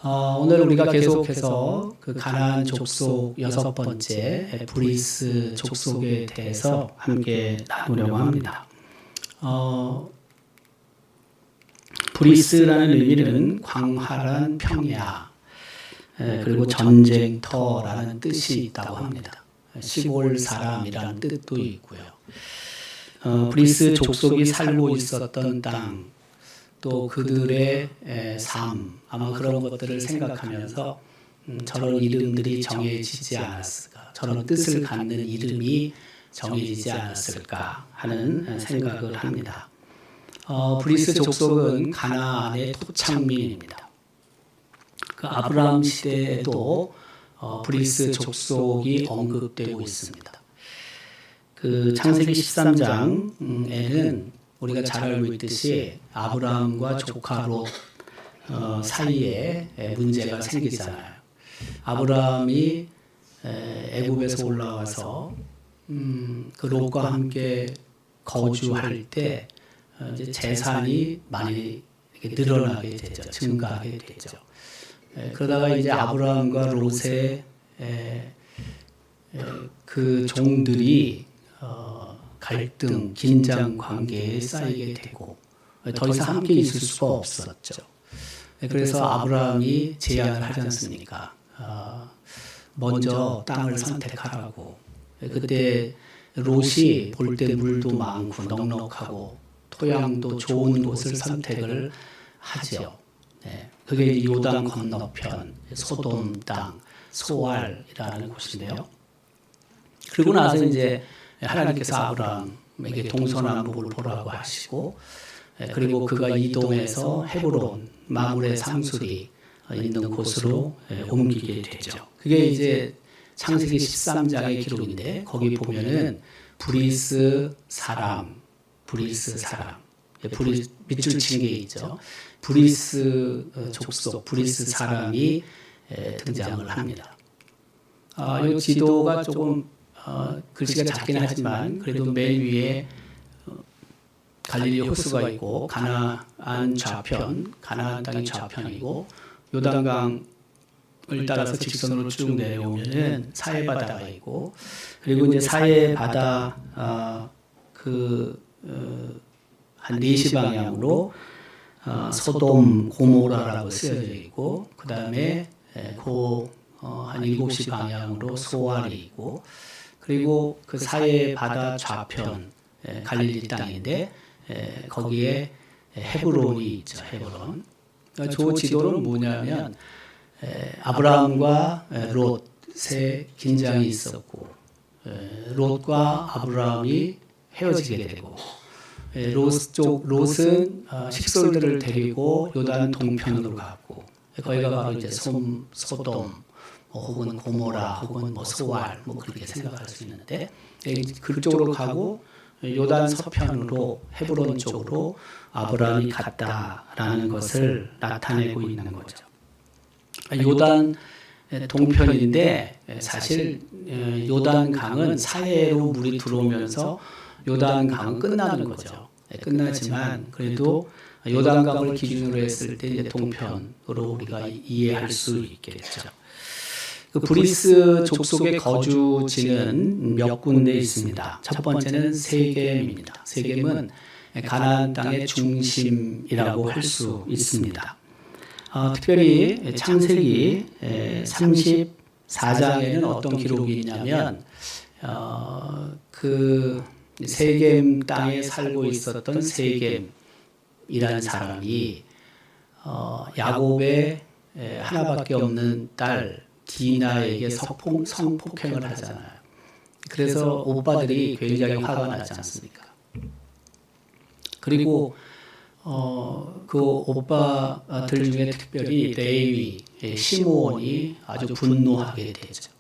오늘 우리가 계속해서 그 가나안 족속 6번째 브리스 족속에 대해서 함께 나누려고 합니다. 브리스라는 의미는 광활한 평야, 그리고 전쟁터라는 뜻이 있다고 합니다. 시골 사람이라는 뜻도 있고요. 브리스 족속이 살고 있었던 땅, 또 그들의 삶, 아마 그런 것들을 생각하면서 저런 이름들이 정해지지 않았을까, 저런 뜻을 갖는 이름이 정해지지 않았을까 하는 생각을 합니다. 브리스 족속은 가나안의 토착민입니다. 그 아브라함 시대에도 브리스 족속이 언급되고 있습니다. 그 창세기 13장에는 우리가 잘 알고 있듯이 아브라함과 조카 롯 사이에 문제가 생기잖아요. 아브라함이 애굽에서 올라와서 그 롯과 함께 거주할 때 이제 재산이 많이 늘어나게 되죠. 증가하게 되죠. 그러다가 이제 아브라함과 롯의 그 종들이 갈등, 긴장 관계에 쌓이게 되고 더 이상 함께 있을 수가 없었죠. 그래서 아브라함이 제안을 하지 않습니까? 먼저 땅을 선택하라고. 그때 롯이 볼 때 물도 많고 넉넉하고 토양도 좋은 곳을 선택을 하죠. 그게 요단 건너편 소돔 땅 소알이라는 곳인데요. 그리고 나서 이제 하나님께서 아브라함에게 동서남북을 보라고 하시고, 그리고 그가 이동해서 헤브론 마물의 상술이 있는 곳으로 옮기게 되죠. 그게 이제 창세기 13장의 기록인데, 거기 보면은 브리스 사람 밑줄 친 게 있죠. 브리스 족속, 브리스 사람이 등장을 합니다. 이 지도가 조금 글씨가 작긴 하지만 그래도 맨 위에 갈릴리 호수가 있고 가나안 좌편, 가나안 땅이 좌편이고 요단강을 따라서 직선으로 쭉 내려오면은 사해바다가 있고, 그리고 이제 사해바다 한 4시 방향으로 소돔 고모라라고 쓰여져 있고, 그 다음에 한 7시 방향으로 소알이 있고, 그리고 그 사해 바다 좌편 갈릴리 땅인데 거기에 헤브론이 있죠. 헤브론. 저 지도는 뭐냐면 아브라함과 롯의 긴장이 있었고, 롯과 아브라함이 헤어지게 되고, 롯은 식솔들을 데리고 요단 동편으로 갔고, 거기가 바로 이제 소돔 혹은 고모라 혹은 소알 그렇게 생각할 수 있는데, 그쪽으로 가고 요단 서편으로 헤브론 쪽으로 아브라함이 갔다라는 것을 나타내고 있는 거죠. 요단 동편인데 사실 요단 강은 사해로 물이 들어오면서 요단 강은 끝나는 거죠. 끝나지만 그래도 요단 강을 기준으로 했을 때 이제 동편으로 우리가 이해할 수 있겠죠. 그 브리스 족속의 거주지는 몇 군데 있습니다. 첫 번째는 세겜입니다. 세겜은 가나안 땅의 중심이라고 할 수 있습니다. 특별히 창세기 34장에는 어떤 기록이 있냐면 그 세겜 땅에 살고 있었던 세겜이라는 사람이 야곱의 하나밖에 없는 딸 디나에게 성폭행을 하잖아요. 그래서 오빠들이 굉장히 화가 나지 않습니까? 그리고 그 오빠들 중에 특별히 레위, 시므온이 아주 분노하게 되죠.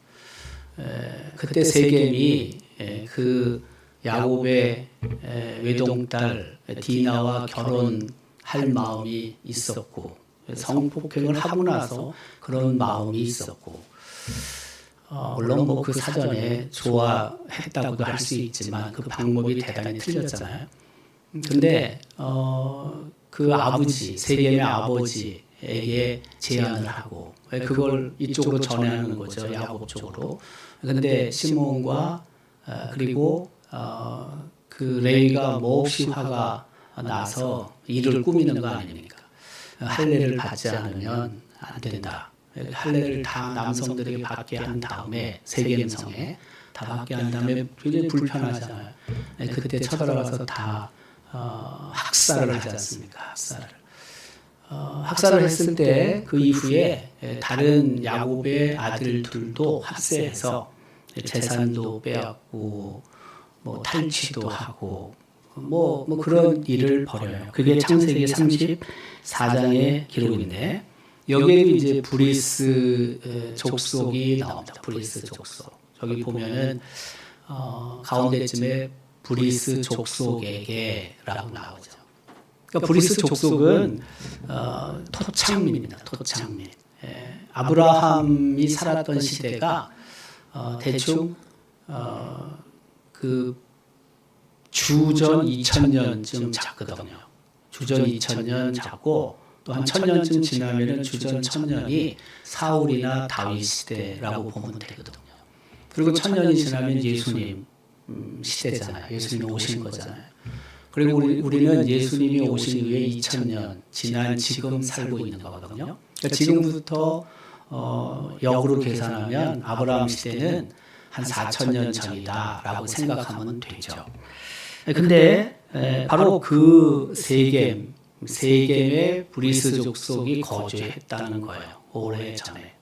그때 세겜이 그 야곱의 외동딸 디나와 결혼할 마음이 있었고, 성폭행을 하고 나서 그런 마음이 있었고, 물론 그 사전에 좋아했다고도 할 수 있지만 그 방법이 대단히 틀렸잖아요. 근데 그 아버지, 세겜의 아버지 시몬에게 제안을 하고 그걸 이쪽으로 전하는 거죠. 야곱 쪽으로. 그런데 시몬과 그리고 그 레위가 몹시 화가 나서 일을 꾸미는 거 아닙니까? 할례를 받지 않으면 안 된다. 할례를 다 남성들에게 받게 한 다음에 세겜성에 다 받게 한 다음에 굉장히 불편하잖아요. 그때 쳐들어가서 다 학살을 하지 않습니까? 학살을 했을 때 그 이후에 다른 야곱의 아들들도 합세해서 재산도 빼앗고 뭐 탈취도 하고 뭐 그런 일을 벌여요. 그게 창세기 34장의 기록인데 여기에도 이제 브리스 족속이 나옵니다. 브리스 족속. 저기 보면은 가운데쯤에 브리스 족속에게라고 나오죠. 그러니까 브리스 족속은 토착민입니다. 토착민. 아브라함이 살았던 시대가 대충 그 주전 2000년쯤 작거든요. 주전 2000년 작고 또 한 1000년쯤 지나면은 주전 1000년이 사울이나 다윗 시대라고 보면 되거든요. 그리고 1000년이 지나면 예수님 시대잖아요. 예수님이 오신 거잖아요. 그리고 우리는 예수님이 오신 후에 2000년 지난 지금 살고 있는 거거든요. 그러니까 지금부터 역으로 계산하면 아브라함 시대는 한 4000년 전이다라고 생각하면 되죠. 근데 바로 그 세겜의 브리스 족속이 거주했다는 거예요. 오래전에.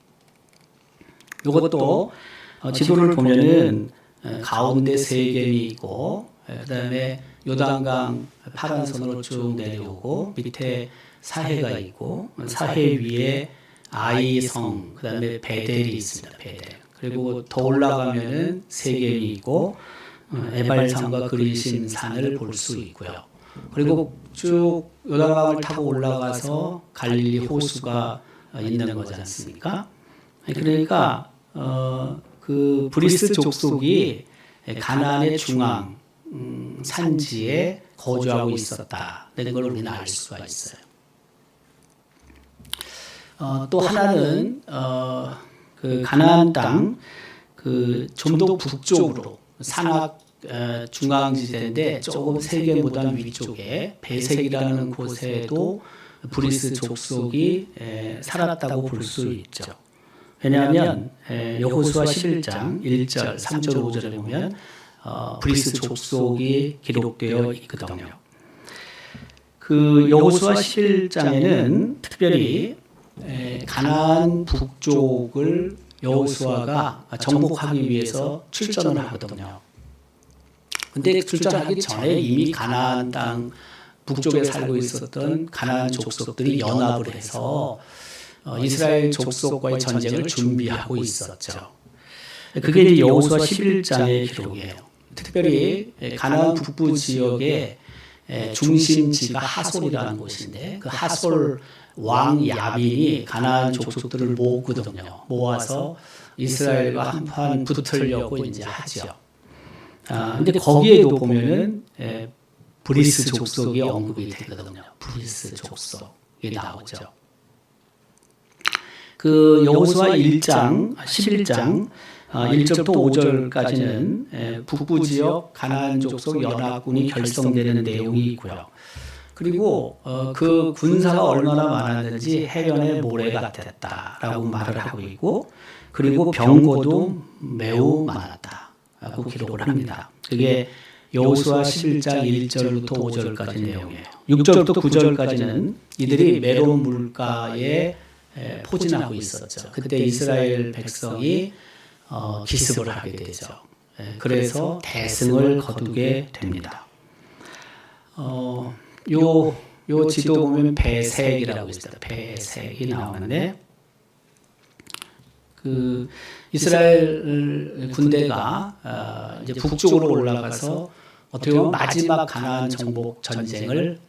이것도 지도를 보면은 가운데 세겜이 있고 그다음에 요단강 파란선으로 쭉 내려오고 밑에 사해가 있고 사해 위에 아이성 그다음에 베델이 있습니다. 베델. 그리고 더 올라가면은 세겜이 있고 에발산과 그리심 산을 볼 수 있고요. 그리고 쭉 요단강을 타고 올라가서 갈릴리 호수가 있는 거지 않습니까? 그러니까 그 브리스 족속이 가나안의 중앙 산지에 거주하고 있었다는 걸 우리는 알 수가 있어요. 또 하나는 그 가나안 땅 그 좀 더 북쪽으로 산악 중앙지대인데 조금 세겜보다 위쪽에 베색이라는 곳에도 브리스 족속이 살았다고 볼 수 있죠. 왜냐하면 여호수아 11장 1절, 3절, 5절에 보면 브리스 족속이 기록되어 있거든요. 그 여호수아 11장에는 특별히 가나안 북쪽을 여호수아가 정복하기 위해서 출전을 하거든요. 근데 출전하기 전에 이미 가나안 땅 북쪽에 살고 있었던 가나안 족속들이 연합을 해서 이스라엘 족속과의 전쟁을 준비하고 있었죠. 그게 이제 여호수아 11장의 기록이에요. 특별히 가나안 북부 지역의 중심지가 하솔이라는 곳인데 그 하솔 왕 야빈이 가나안 족속들을 모으거든요. 모아서 이스라엘과 한판 붙으려고 이제 하죠. 근데 거기에도 보면은 브리스 족속이 언급이 되거든요. 브리스 족속이 나오죠. 그 여호수아 1장 11장 1절부터 5절까지는 북부 지역 가나안 족속 연합군이 결성되는 내용이 있고요. 그리고 그 군사가 얼마나 많았는지 해변의 모래 같았다라고 말을 하고 있고, 그리고 병거도 매우 많았다라고 기록을 합니다. 그게 여호수아 11장 1절부터 5절까지 내용이에요. 6절부터 9절까지는 이들이 메론 물가에 포진하고 있었죠. 그때 이스라엘 백성이 기습을 하게 되죠. 그래서 대승을 거두게 됩니다. 요 지도 보면 배색이라고 있습니다. 배색이 나오는데 그 이스라엘 군대가 이제 북쪽으로 올라가서 어떻게 보면 마지막 가나안 정복 전쟁을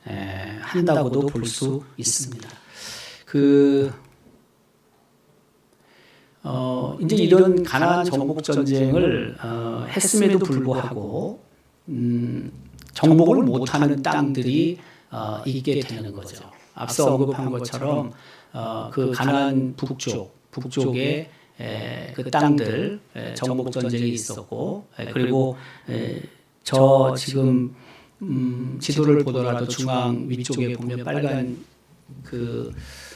한다고도 볼 수 있습니다. 이제 이런 가나안 정복 전쟁을 했음에도 불구하고 정복을 못하는 땅들이 있게 되는 거죠. 앞서 언급한 것처럼 그 가나안 북쪽에 그 땅들 정복 전쟁이 있었고 그리고 저 지금 지도를 보더라도 중앙 위쪽에 보면 빨간 그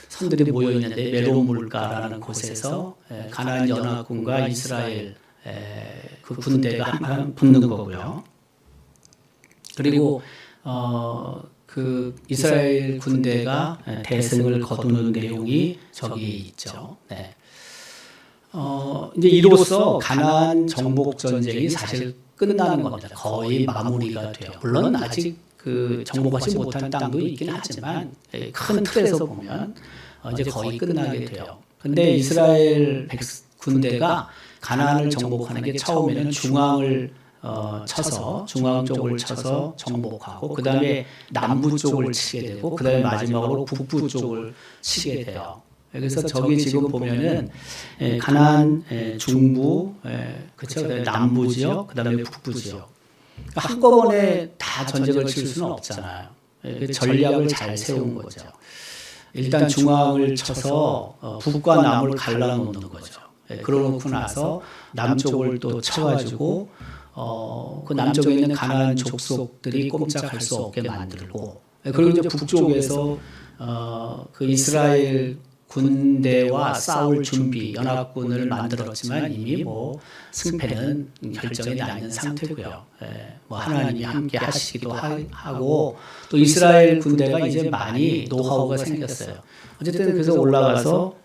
선들이 모여 있는데 메론 물가라는 곳에서 가나안 연합군과 이스라엘 그 군대가 한판 붙는 거고요. 그리고 그 이스라엘 군대가 대승을 거두는 내용이 저기 있죠. 네. 이제 이로써 가나안 정복 전쟁이 사실 끝나는 겁니다. 거의 마무리가 돼요. 물론 아직 그 정복하지 못한 땅도 있긴 하지만 큰 틀에서 보면 이제 거의 끝나게 돼요. 근데 이스라엘 군대가 가나안을 정복하는 게 처음에는 중앙 쪽을 쳐서 정복하고 그 다음에 남부 쪽을 치게 되고 그 다음에 마지막으로 북부 쪽을 치게 돼요. 그래서 저기 지금 보면은 가나안 중부, 그렇죠? 남부 지역, 그 다음에 북부 지역. 한꺼번에 다 전쟁을 칠 수는 없잖아요. 전략을 잘 세운 거죠. 일단 중앙을 쳐서 북과 남을 갈라놓는 거죠. 그러놓고 나서 남쪽을 또 쳐가지고 그 남쪽에 있는 가나안 족속들이 꼼짝할 수 없게 만들고 그리고 이제 북쪽에서 그 이스라엘 군대와 싸울 준비 연합군을 만들었지만 이미 뭐 승패는 결정이 나 있는 상태고요. 뭐 하나님이 함께 하시기도 하고 또 이스라엘 군대가 이제 많이 노하우가 생겼어요. 어쨌든 그래서 올라가서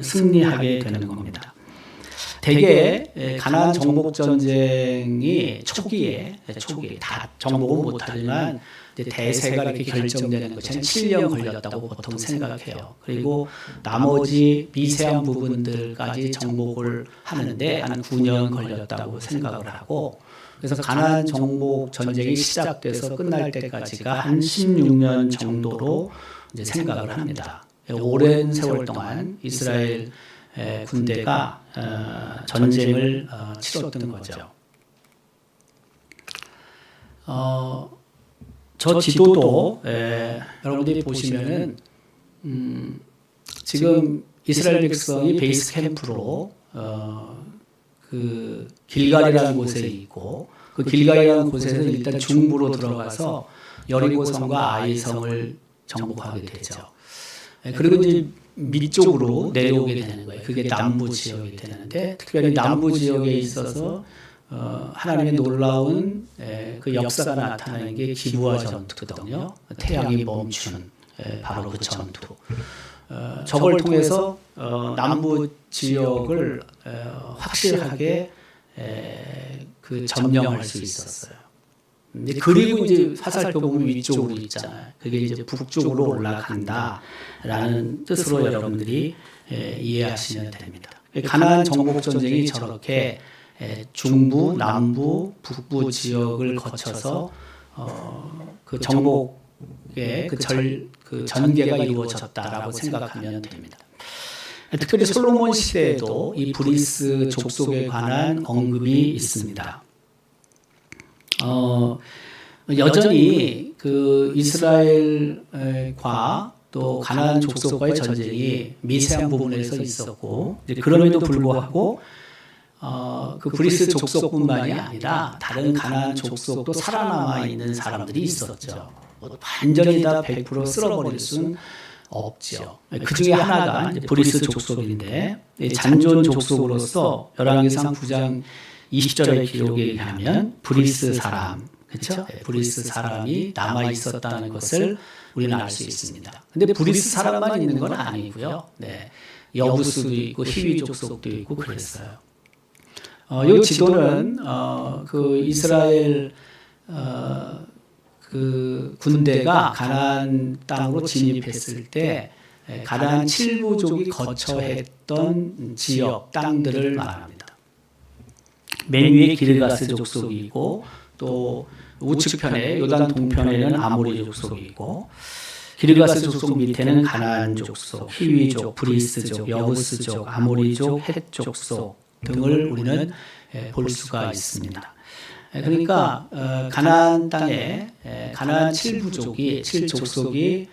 승리하게 되는 겁니다. 대개 가나안 정복 전쟁이 초기에 다 정복은 못하지만 대세가 이렇게 결정되는 것이 한 7년 걸렸다고 보통 생각해요. 그리고 나머지 미세한 부분들까지 정복을 하는데 한 9년 걸렸다고 생각을 하고 그래서 가나안 정복 전쟁이 시작돼서 끝날 때까지가 한 16년 정도로 이제 생각을 합니다. 오랜 세월 동안 이스라엘 군대가 전쟁을 치렀던 거죠. 저 지도도 여러분들이 보시면은 지금 이스라엘 백성이 베이스 캠프로 그 길갈이라는 곳에 있고 그 길갈이라는 곳에서 일단 중부로 들어가서 여리고성과 아이성을 정복하게 되죠. 그리고 이제 밑쪽으로 내려오게 되는 거예요. 그게 남부 지역이 되는데 특별히 남부 지역에 있어서 하나님의 놀라운 그 역사가 나타나는 게 기브아 전투거든요. 태양이 멈춘 바로 그 전투. 저걸 통해서 남부 지역을 확실하게 그 점령할 수 있었어요. 그리고 이제 화살표 보면 위쪽으로 있잖아요. 그게 이제 북쪽으로 올라간다라는 뜻으로 여러분들이 이해하시면 됩니다. 가나안 정복 전쟁이 저렇게 중부, 남부, 북부 지역을 거쳐서 그 정복의 그 전개가 이루어졌다라고 생각하면 됩니다. 특별히 솔로몬 시대에도 이 브리스 족속에 관한 언급이 있습니다. 여전히 그 이스라엘과 또 가나안 족속과의 전쟁이 미세한 부분에서 있었고 그럼에도 불구하고 그 브리스 족속뿐만이 아니라 다른 가나안 족속도 살아남아 있는 사람들이 있었죠. 완전히 다 100% 쓸어버릴 수는 없죠. 그 중에 하나가 이제 브리스 족속인데 잔존 족속으로서 열왕기상 9장 20절의 기록에 의하면 브리스 사람, 그렇죠? 브리스 사람이 남아 있었다는 것을 우리는 알 수 있습니다. 근데 브리스 사람만 있는 건 아니고요. 여부수도 있고 히위 족속도 있고 그랬어요. 이 지도는 그 이스라엘 그 군대가 가나안 땅으로 진입했을 때 가나안 7부족이 거처했던 지역 땅들을 말합니다. 맨 위에 기르가스 족속이 있고 또 우측편에 요단 동편에는 아모리 족속이 있고 기르가스 족속 밑에는 가나안 족속, 히위족, 브리스족, 여부스족, 아모리족, 헷 족속 등을 우리는 볼 수가 있습니다. 그러니까 가나안 땅에 가나안 7부족이 7족속이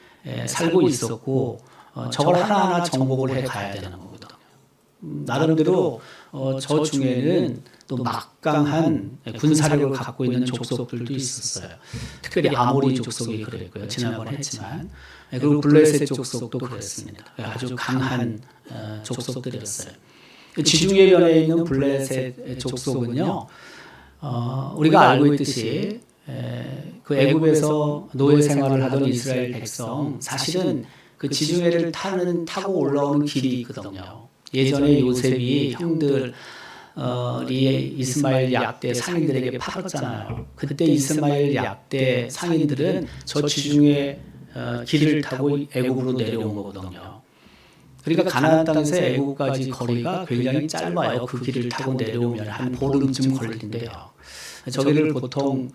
살고 있었고 저걸 하나하나 정복을 해 가야 되는 거거든요. 나름대로 저 중에는 또 막강한 군사력을 갖고 있는 족속들도 있었어요. 특별히 아모리 족속이 그랬고요. 지난번에 했지만. 그리고 블레셋 족속도 그랬습니다. 아주 강한 족속들이었어요. 지중해 변에 있는 블레셋 족속은요, 우리가 알고 있듯이 그 애굽에서 노예 생활을 하던 이스라엘 백성, 사실은 그 지중해를 타고 올라오는 길이 있거든요. 예전에 요셉이 형들이 이스마엘 약대 상인들에게 팔았잖아요. 그때 이스마엘 약대 상인들은 저 지중해 길을 타고 애굽으로 내려온 거거든요. 그러니까 가나안 땅에서 애굽까지 거리가 굉장히 짧아요. 그 길을 타고 내려오면 한 보름쯤 걸린대요. 저기를 보통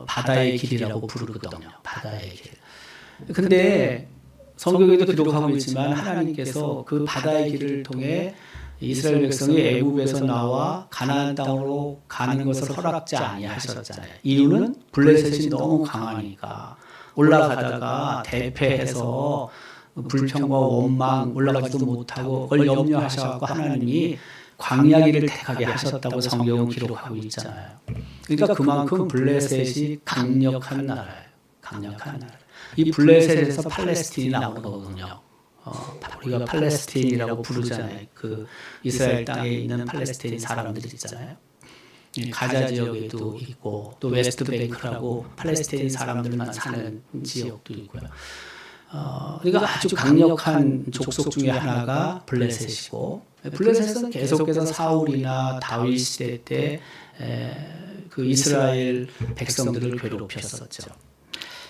바다의 길이라고 부르거든요. 바다의 길. 근데 성경에도 기록하고 있지만 하나님께서 그 바다의 길을 통해 이스라엘 백성이 애굽에서 나와 가나안 땅으로 가는 것을 허락지 아니하셨잖아요. 이유는 블레셋이 너무 강하니까 올라가다가 대패해서 불평과 원망 올라가지도 못하고 그걸 염려하셔서 하나님이 광야길을 택하게 하셨다고 성경은 기록하고 있잖아요. 그러니까 그만큼 블레셋이 강력한 나라예요. 강력한 나라. 이 블레셋에서 팔레스틴이 나오는 거거든요. 우리가 팔레스틴이라고 부르잖아요. 그 이스라엘 땅에 있는 팔레스틴 사람들 있잖아요. 가자 지역에도 있고 또 웨스트뱅크라고 팔레스틴 사람들만 사는 지역도 있고요. 그러니까 아주 강력한 족속 중에 하나가 블레셋이고, 블레셋은 계속해서 사울이나 다윗 시대 때 그 이스라엘 백성들을 괴롭혔었죠.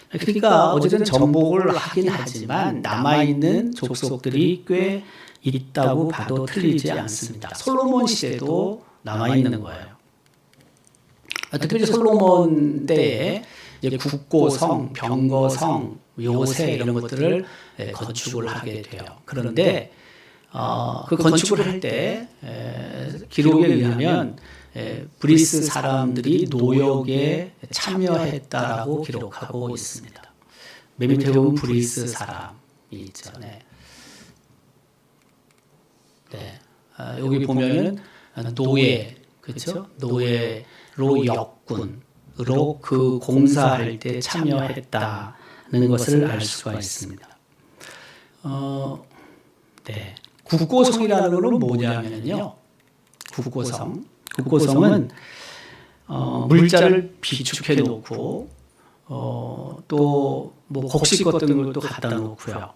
그러니까 어쨌든 정복을 하긴 하지만 남아있는 족속들이 꽤 있다고 봐도 틀리지 않습니다. 솔로몬 시대도 남아있는 거예요. 특별히 솔로몬 때에 이제 국고성, 병거성, 요새 이런 것들을 건축을 하게 돼요. 그런데 그 건축을 할 때 기록에 의하면 브리스 사람들이 노역에 참여했다라고 기록하고 있습니다. 맨 밑에 보면 브리스 사람이 있죠. 네. 여기 보면은 노예, 그렇죠? 노예로 역군으로 그 공사할 때 참여했다는 것을 알 수가 있습니다. 국고성이라는 것은 뭐냐면요. 국고성은 물자를 비축해 놓고 또 뭐 곡식 같은 것도 갖다 놓고요.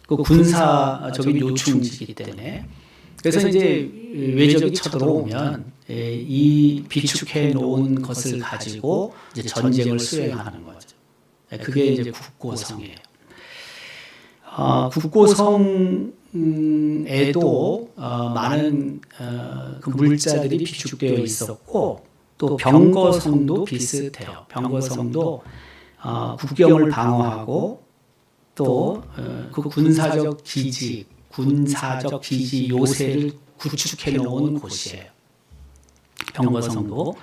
그 군사적인 요충지이기 때문에 그래서 이제 외적이 쳐들어오면 이 비축해 놓은 것을 가지고 이제 전쟁을 수행하는 거죠. 그게 이제 국고성이에요. 국고성에도 많은 그 물자들이 비축되어 있었고 또 병거성도 비슷해요. 병거성도 국경을 방어하고 또 그 군사적 기지 요새를 구축해 놓은 곳이에요. 병거성도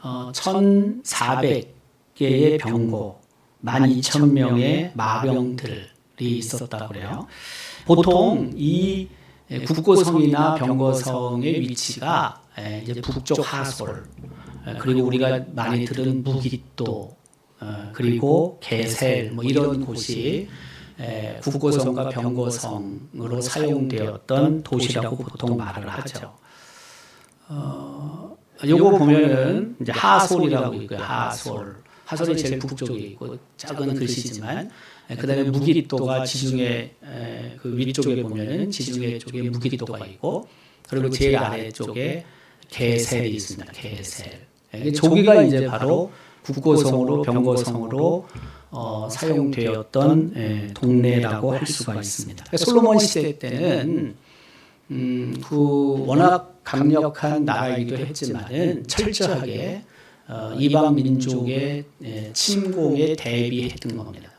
1,400개의 병거, 12,000명의 마병들이 있었다고 그래요. 보통 이 국고성이나 병거성의 위치가 이제 북쪽 하솔, 그리고 우리가 많이 들은 무깃도, 그리고 게셀 뭐 이런 곳이 국고성과 병거성으로 사용되었던 도시라고 보통 말을 하죠. 요거 보면은 이제 하솔이라고 있고요. 하솔이 제일 북쪽에 있고 작은 글씨지만 그다음에 무깃도가 지중해 그 위쪽에 보면은 지중해 쪽에 무깃도가 있고 그리고 제일 아래쪽에 게셀이 있습니다. 게셀. 저기가 이제 바로 국고성으로 병거성으로 사용되었던 동네라고 할 수가 있습니다. 솔로몬 시대 때는 그 워낙 강력한 나라이기도 했지만은 철저하게 이방 민족의 침공에 대비했던 겁니다.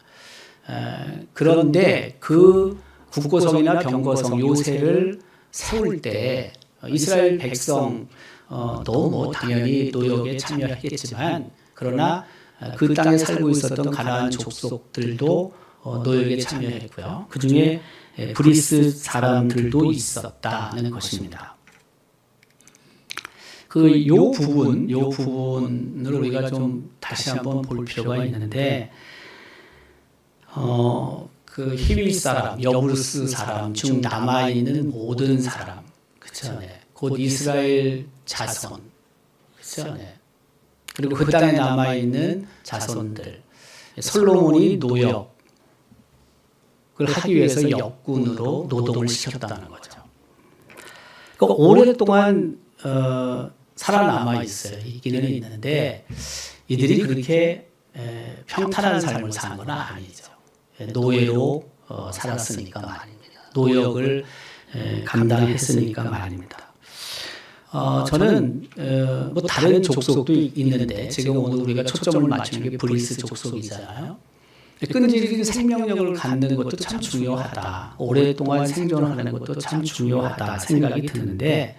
그런데 그 국고성이나 병거성 요새를 세울 때 이스라엘 백성도 뭐 당연히 노역에 참여했겠지만 그러나 그 땅에 살고 있었던 가나안 족속들도 노역에 참여했고요. 그 중에 브리스 사람들도 있었다는 것입니다. 요 부분을 우리가 좀 다시 한번 볼 필요가 있는데, 그 히위 사람, 여부스 사람 중 남아 있는 모든 사람, 그렇죠? 네. 곧 이스라엘 자손, 그렇죠? 네. 그리고 그 땅에 남아 있는 자손들, 솔로몬이 노역을 하기 위해서 역군으로 노동을 시켰다는 거죠. 그러니까 오랫동안 살아남아 있기는 있는데 이들이 그렇게 평탄한 삶을 사는 건 아니죠. 노예로 살았으니까 말입니다. 노역을 감당했으니까 말입니다. 저는 뭐 다른 족속도 있는데 지금 오늘 우리가 초점을 맞추는 게 브리스 족속이잖아요. 끈질긴 생명력을 갖는 것도 참 중요하다. 오랫동안 생존하는 것도 참 중요하다 생각이 드는데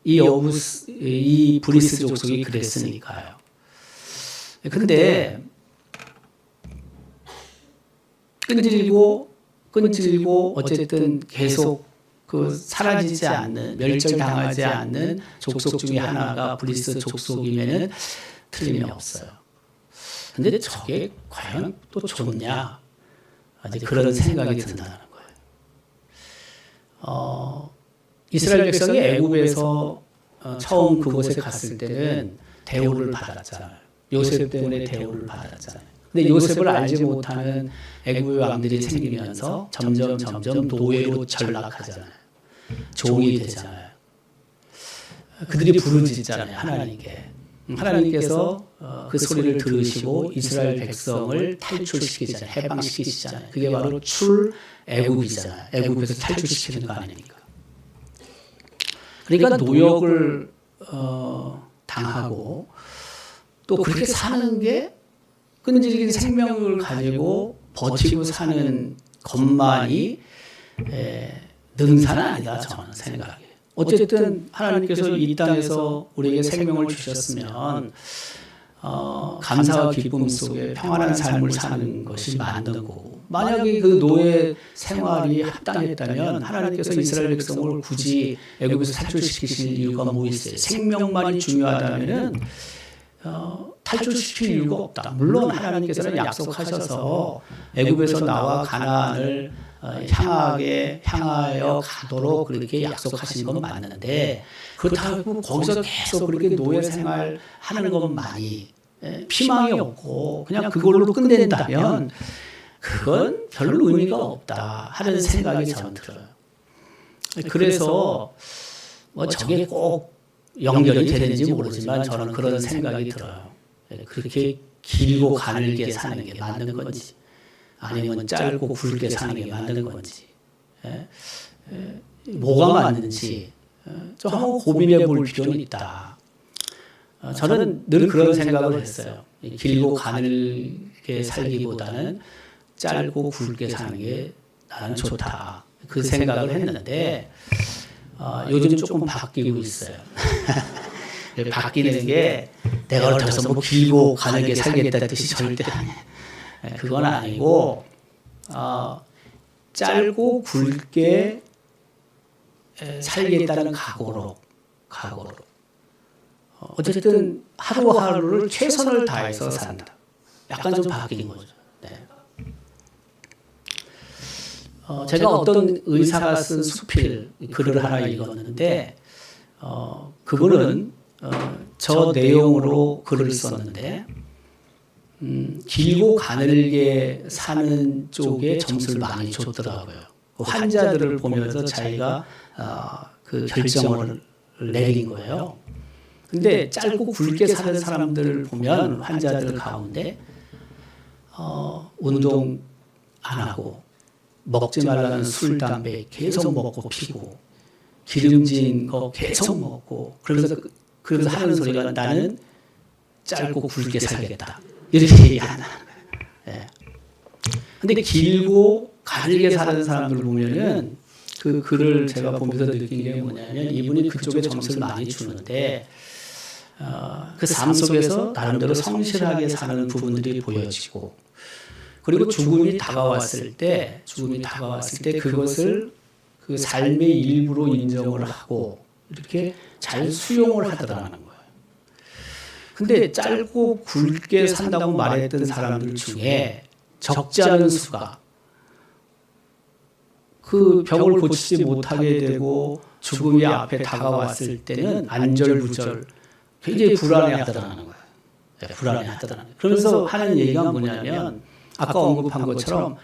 이 브리스 족속이 그랬으니까요. 그런데 끈질고 어쨌든 계속 그 사라지지 않는, 멸절당하지 않는 족속 중에 하나가 브리스 족속이면은 틀림이 없어요. 근데 저게 과연 또 좋냐? 아직 그런 생각이 든다는 거예요. 이스라엘 백성이 애굽에서 처음 그곳에 갔을 때는 대우를 받았잖아요. 요셉 때문에 대우를 받았잖아요. 근데 요셉을 알지 못하는 애굽의 왕들이 생기면서 점점 노예로 전락하잖아요. 종이 되잖아요. 그들이 부르짖잖아요. 하나님께. 하나님께서 그 소리를 들으시고 이스라엘 백성을 탈출시키잖아요. 해방시키시잖아요. 그게 바로 출애굽이잖아요. 애굽에서 탈출시키는 거 아닙니까? 그러니까 노역을 당하고 또 그렇게 사는 게 끈질긴 생명을 가지고 버티고 사는 것만이 능사는 아니다, 저는 생각해. 어쨌든 하나님께서 이 땅에서 우리에게 생명을 주셨으면 감사와 기쁨 속에 평안한 삶을 사는 것이 맞는 거고, 만약에 그 노예 생활이 합당했다면 하나님께서 이스라엘 백성을 굳이 애굽에서 탈출시키실 이유가 뭐 있어요? 생명만이 중요하다면은 탈출시킬 이유가 없다. 물론 하나님께서는 약속하셔서 애굽에서 나와 가나안을 향하여 가도록 그렇게 약속하신 건 맞는데, 그렇다고 거기서 계속 그렇게 노예 생활하는 것만이 피망이 없고 그냥 그걸로 끝낸다면 그건 별로 의미가 없다 하는 생각이 저는 들어요. 그래서 뭐 저게 꼭 연결이 되는지 모르지만 저는 그런 생각이 들어요. 그렇게 길고 가늘게 사는 게 맞는 건지, 아니면 짧고 굵게 사는 게 맞는 건지, 뭐가 맞는지 좀 한번 고민해 볼 필요는 있다. 저는 늘 그런 생각을 했어요. 길고 가늘게 살기보다는 짧고 굵게 사는 게 나는 좋다. 그 생각을 했는데 요즘 조금 바뀌고 있어요. 바뀌는 게 내가 그래서 뭐 길고 가늘게 살겠다는 뜻이 절대 아니에요. 그건 아니고 짧고 굵게 살겠다는 각오로 어쨌든 하루하루를 최선을 다해서 산다. 약간 좀 바뀐 거죠. 네. 제가 어떤 의사가 쓴 수필 글을 하나 읽었는데 그분은 저 내용으로 글을 썼는데 길고 가늘게 사는 쪽에 점수를 많이 줬더라고요. 환자들을 보면서 자기가 그 결정을 내린 거예요. 근데 짧고 굵게 사는 사람들을 보면 환자들 가운데 운동 안 하고 먹지 말라는 술, 담배 계속 먹고 피고 기름진 거 계속 먹고 그러면서 하는 소리가 나는 짧고 굵게 살겠다. 이렇게 얘기하는 거예요. 근데 길고 가늘게 사는 사람들 보면은 그 글을 제가 보면서 느낀 게 뭐냐면 이분이 그쪽에 점수를 많이 주는데 그 삶 속에서 나름대로 성실하게 사는 부분들이 보여지고 그리고 죽음이 다가왔을 때 그것을 그 삶의 일부로 인정을 하고 이렇게 잘 수용을 하더라는 거예요. 근데 짧고 굵게 산다고 말했던 사람들 중에 적지 않은 수가 그 병을 고치지 못하게 되고 죽음이 앞에 다가왔을 때는 안절부절 굉장히 불안해하더라는 거예요. 네, 불안해하더라는 거예요. 그러면서 하는 얘기가 뭐냐면 아까 언급한 것처럼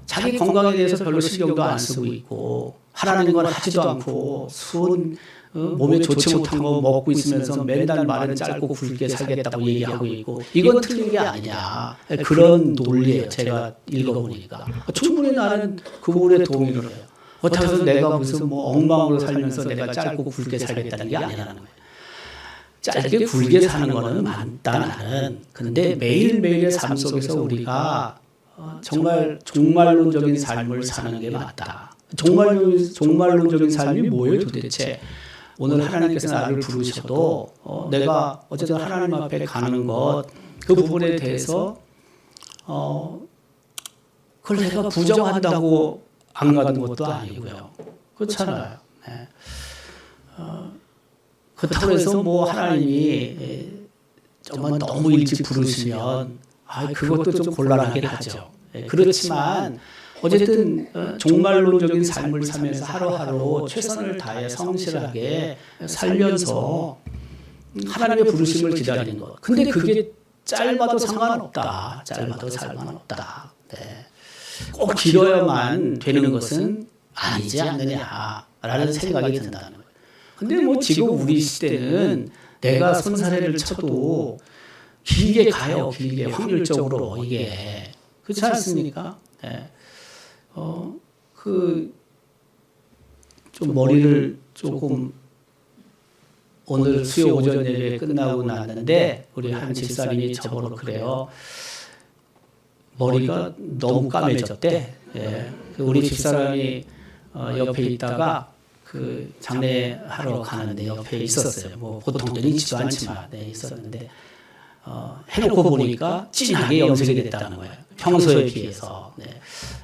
자기 건강에 대해서 별로 신경도 안 쓰고 있고 하라는 건 하지도 않고 수은 몸에 좋지 못한 거 먹고 있으면서 맨날 말은 짧고 굵게 살겠다고 얘기하고 있고 이건 틀린 게 아니냐 그런 논리예요. 제가 읽어보니까 충분히 나는 그 부분에 동의를 해요. 그렇다고 해서 내가 무슨 뭐 엉망으로 살면서 내가 짧고 굵게 살겠다는 게 아니라는 거예요. 짧게 굵게 사는 거는 맞다 나는. 근데 매일매일의 삶 속에서 우리가 정말 종말론적인 삶을 사는 게 맞다. 종말론적인 삶이 뭐예요 도대체? 오늘 하나님께서 나를 부르셔도 내가 어쨌든 하나님 앞에 가는 것 그 부분에 대해서 그걸 내가 부정한다고 안 가는 것도 아니고요. 그렇잖아요. 네. 그렇다고 해서 뭐 하나님이 정말 너무 일찍 부르시면 그것도 좀 곤란하긴 하죠. 그렇지만 어쨌든 종말론적인 삶을 살면서 하루하루 최선을 다해 성실하게 살면서 하나님의 부르심을 기다리는 것. 근데 그게 짧아도 상관없다. 짧아도 상관없다. 네. 꼭 길어야만 되는 것은 아니지 않느냐라는 생각이 든다는 거예요. 근데 뭐 지금 우리 시대는 내가 손사래를 쳐도 길게 가요. 길게 확률적으로 이게 그렇지 않습니까? 네. 좀 머리를 조금 오늘 수요 오전 예배 끝나고 났는데 우리 한 집사님이 저보고 그래요. 머리가 너무 까매졌대. 예. 우리 집사람이 옆에 있다가 그 장례하러 가는데 옆에 있었어요. 뭐 보통들 있지도 않지만 네, 있었는데 해놓고 보니까 진하게 염색이 됐다는 거예요. 평소에 비해서. 네.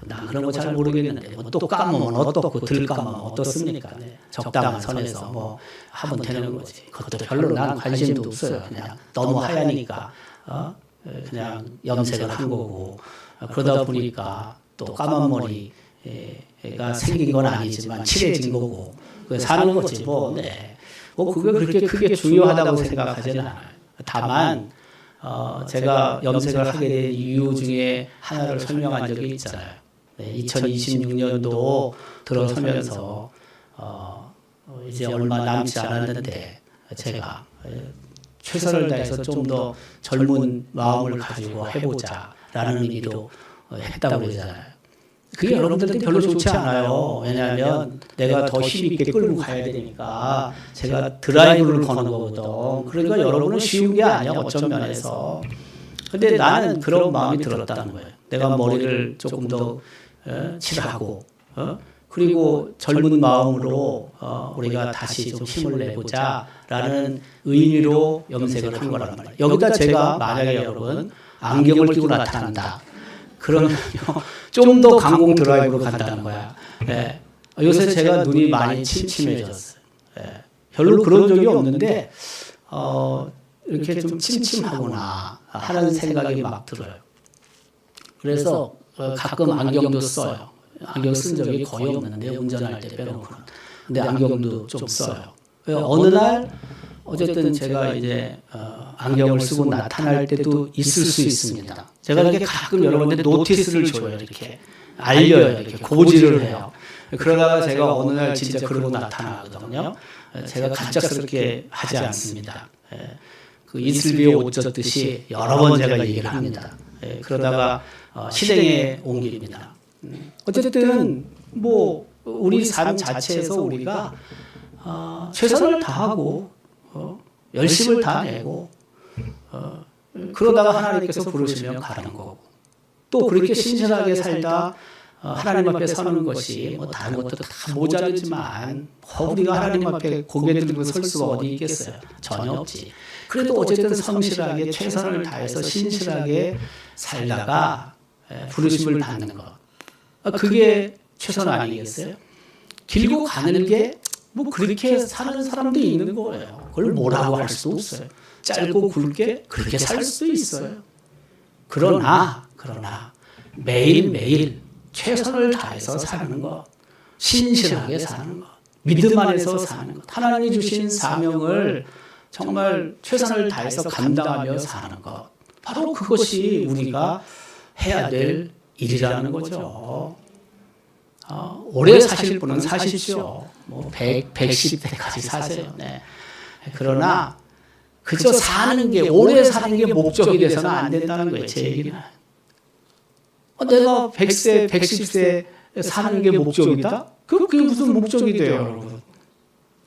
난 그런 거 잘 모르겠는데 뭐 또 감으면 어떻고 덜 감으면 어떻습니까? 네. 적당한 선에서 뭐 하면 되는 거지. 그것도 별로 난 관심도 없어요. 그냥 너무 하얘니까 그냥 염색을 한 거고 그러다 보니까 또 까만 머리가 생긴 건 아니지만 칠해진 거고 사는 거지 뭐. 네. 뭐 그게 그렇게 크게 중요하다고 생각하지는 않아요. 다만 제가 염색을 하게 된 이유 중에 하나를 설명한 적이 있잖아요. 네, 2026년도 들어서면서 이제 얼마 남지 않았는데 제가 최선을 다해서 좀 더 젊은 마음을 가지고 해보자라는 의미로 했다고 그러잖아요. 그게 여러분들한테 별로 좋지 않아요. 왜냐하면 내가 더 힘있게 끌고 가야 되니까 제가 드라이브를 거는 거거든. 그러니까 여러분은 쉬운 게 아니야 어떤 면에서. 근데 나는 그런 마음이 들었다는 거예요. 내가 머리를 조금 더 칠하고 그리고 젊은 마음으로 우리가 다시 좀 힘을 내보자라는 의미로 염색을 한 거란 말이에요. 여기다 제가 만약에 여러분 안경을 끼고 나타난다. 그러면요 좀 더 강공 드라이브로 간다는 거야. 네. 요새 제가 눈이 많이 침침해졌어요. 네. 별로 그런 적이 없는데 이렇게 좀 침침하구나 하는 생각이 막 들어요. 그래서 가끔 안경도 써요. 안경 쓴 적이 거의 없는데 운전할 때 빼놓고는. 근데 안경도 좀 써요. 어느 날 어쨌든 제가 이제 안경을 쓰고 나타날 때도 있을 수 있습니다. 제가 이렇게 가끔 여러분들 노티스를 줘요. 이렇게 알려요. 이렇게 고지를 해요. 그러다가 제가 어느 날 진짜 그러고 나타나거든요. 제가 갑작스럽게 하지 않습니다. 그 이슬비에 옷 젖듯이 여러 번 제가 얘기를 합니다. 그러다가 실행에 옮깁니다. 어쨌든 뭐 우리 삶 자체에서 우리가 최선을 다하고 열심을 다내고 그러다가 하나님께서 부르시면 가는 거고 또 그렇게 신실하게 살다 하나님 앞에 서는 것이 뭐 다른 것도 다 모자르지만 우리가 하나님 앞에 고개 들고 설 수가 어디 있겠어요? 전혀 없지. 그래도 어쨌든 성실하게 최선을 다해서 신실하게 살다가 부르심을 받는 것. 그게 최선 아니겠어요? 길고 가늘게 뭐 그렇게 사는 사람도 있는 거예요. 그걸 뭐라고 할 수도 없어요. 짧고 굵게 그렇게 살 수도 있어요. 그러나 매일매일 최선을 다해서 사는 것, 신실하게 사는 것, 믿음 안에서 사는 것, 하나님이 주신 사명을 정말 최선을 다해서 감당하며 사는 것, 바로 그것이 우리가 해야 될 일이라는 거죠. 오래 사실 분은 사십시오. 뭐 110대까지 사세요. 네. 그러나 그저 사는 게, 오래 사는 게 목적이 돼서는 안 된다는 거예요. 제 얘기는. 내가 100세, 110세 사는 게 목적이다? 그게 무슨 목적이 돼요, 여러분?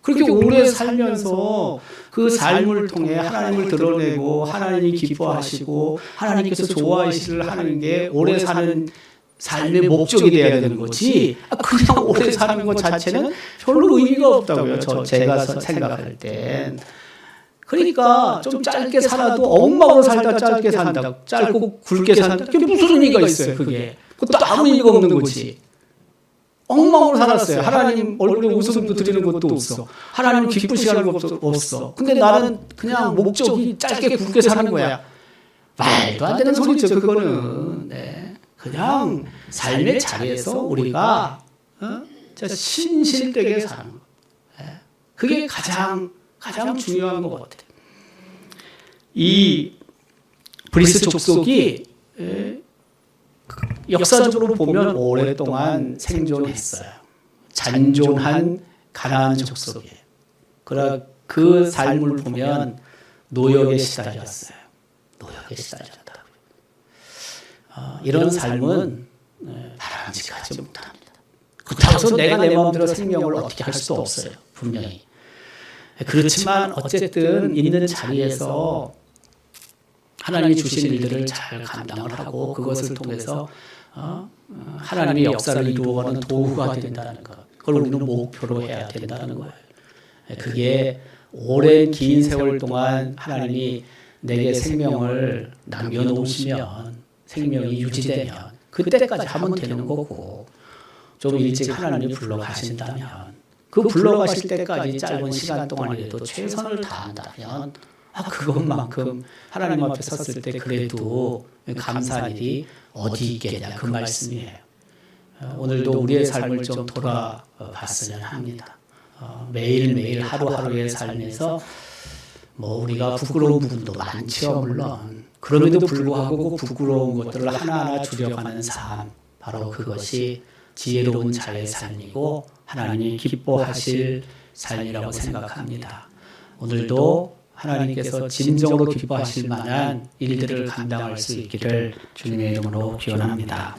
그렇게 오래 살면서 그 삶을 통해 하나님을 드러내고 하나님이 기뻐하시고 하나님께서 좋아하시를 하는 게 오래 사는 삶의 목적이 돼야 되는 거지, 그냥 오래 사는 것 자체는 별로 의미가 없다고요. 제가 생각할 땐. 그러니까 좀 짧게 살아도 엉망으로 살다 짧게 산다, 짧고 굵게 산다, 그게 무슨 의미가 있어요? 그것도 아무 의미가 없는 거지. 엉망으로 살았어요. 하나님 얼굴에 웃음도 드리는 것도 없어. 하나님 기쁘시는 것도 없어. 근데 나는 그냥 목적이 짧게 굵게 사는 거야. 말도 안 되는 소리죠, 그거는. 네. 그냥 삶의 자리에서 우리가 신실되게 사는 거. 그게 가장 중요한 것 같아요. 이 브리스 족속이 역사적으로 보면 오랫동안 생존했어요. 잔존한 가나안 족속이에요. 그러나 그 삶을 보면 노역에 시달렸어요. 노역에 시달렸다. 이런 삶은 바람직하지 못합니다. 그렇다고 해서 내가 내 마음대로 생명을 어떻게 할 수도 없어요. 분명히. 그렇지만 어쨌든 있는 자리에서 하나님이 주신 일들을 잘 감당을 하고 그것을 통해서 하나님의 역사를 이루어가는 도구가 된다는 것, 그걸 우리는 목표로 해야 된다는 거예요. 그게 오랜 긴 세월 동안 하나님이 내게 생명을 남겨놓으시면, 생명이 유지되면 그때까지 하면 되는 거고, 좀 일찍 하나님이 불러가신다면 그 불러가실 때까지 짧은 시간 동안이라도 최선을 다한다면 그것만큼 하나님 앞에 섰을 때 그래도 감사한 일이 어디 있겠냐, 그 말씀이에요. 오늘도 우리의 삶을 좀 돌아봤으면 합니다. 매일매일 하루하루의 삶에서 뭐 우리가 부끄러운 부분도 많죠, 물론. 그럼에도 불구하고 그 부끄러운 것들을 하나하나 줄여가는 삶, 바로 그것이 지혜로운 자의 삶이고 하나님이 기뻐하실 삶이라고 생각합니다. 오늘도 하나님께서 진정으로 기뻐하실 만한 일들을 감당할 수 있기를 주님의 이름으로 기원합니다.